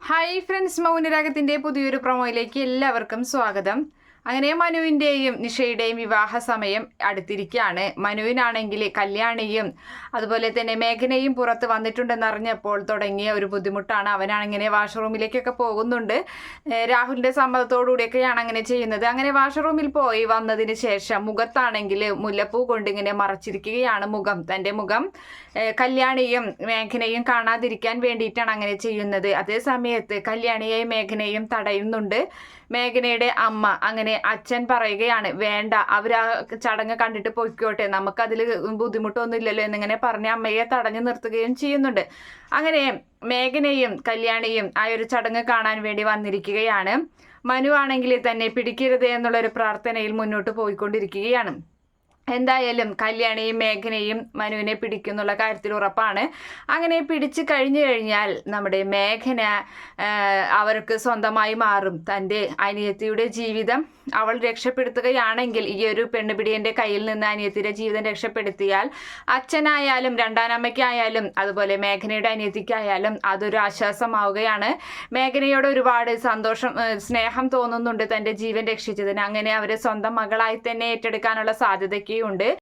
Hi friends, മൗനരാഗത്തിൻ്റെ പുതിയൊരു പ്രൊമോയിലേക്ക് എല്ലാവർക്കും സ്വാഗതം. അങ്ങനെ മനുവിൻ്റെയും നിഷയുടെയും വിവാഹ സമയം അടുത്തിരിക്കുകയാണ്. മനുവിനാണെങ്കിൽ കല്യാണിയും അതുപോലെ തന്നെ മേഘനയും പുറത്ത് വന്നിട്ടുണ്ടെന്നറിഞ്ഞപ്പോൾ തുടങ്ങിയ ഒരു ബുദ്ധിമുട്ടാണ്. അവനാണിങ്ങനെ വാഷ്റൂമിലേക്കൊക്കെ പോകുന്നുണ്ട്. രാഹുലിൻ്റെ സമ്മതത്തോടുകൂടിയൊക്കെയാണ് അങ്ങനെ ചെയ്യുന്നത്. അങ്ങനെ വാഷ്റൂമിൽ പോയി വന്നതിന് ശേഷം മുഖത്താണെങ്കിൽ മുല്ലപ്പൂ കൊണ്ടിങ്ങനെ മറച്ചിരിക്കുകയാണ് മുഖം. തൻ്റെ മുഖം കല്യാണിയും മേഘനയും കാണാതിരിക്കാൻ വേണ്ടിയിട്ടാണ് അങ്ങനെ ചെയ്യുന്നത്. അതേ സമയത്ത് കല്യാണിയെയും മേഘനയും തടയുന്നുണ്ട്. മേഘനയുടെ അമ്മ അങ്ങനെ അച്ഛൻ പറയുകയാണ്, വേണ്ട, അവർ ആ ചടങ്ങ് കണ്ടിട്ട് പൊയ്ക്കോട്ടെ, നമുക്കതിൽ ബുദ്ധിമുട്ടൊന്നുമില്ലല്ലോ എന്നിങ്ങനെ പറഞ്ഞ് അമ്മയെ തടഞ്ഞു നിർത്തുകയും ചെയ്യുന്നുണ്ട്. അങ്ങനെ മേഘനയും കല്യാണിയും ആ ഒരു ചടങ്ങ് കാണാൻ വേണ്ടി വന്നിരിക്കുകയാണ്. മനു ആണെങ്കിൽ തന്നെ പിടിക്കരുത് എന്നുള്ളൊരു പ്രാർത്ഥനയിൽ മുന്നോട്ട് പോയിക്കൊണ്ടിരിക്കുകയാണ്. എന്തായാലും കല്യാണിയും മേഘനയും മനുവിനെ പിടിക്കുന്നുള്ള കാര്യത്തിൽ ഉറപ്പാണ്. അങ്ങനെ പിടിച്ചു കഴിഞ്ഞാൽ നമ്മുടെ മേഘന അവർക്ക് സ്വന്തമായി മാറും. തൻ്റെ അനിയത്തിയുടെ ജീവിതം അവൾ രക്ഷപ്പെടുത്തുകയാണെങ്കിൽ, ഈ ഒരു പെണ്ണുപിടിയൻ്റെ കയ്യിൽ നിന്ന് അനിയത്തിയുടെ ജീവിതം രക്ഷപ്പെടുത്തിയാൽ അച്ഛനായാലും രണ്ടാനമ്മയ്ക്കായാലും അതുപോലെ മേഘനയുടെ അനിയത്തിക്കായാലും അതൊരു ആശ്വാസമാവുകയാണ്. മേഘനയോട് ഒരുപാട് സ്നേഹം തോന്നുന്നുണ്ട് തൻ്റെ ജീവൻ രക്ഷിച്ചതിന്. അങ്ങനെ അവരെ സ്വന്തം മകളായി തന്നെ ഏറ്റെടുക്കാനുള്ള സാധ്യതയ്ക്കുണ്ട്.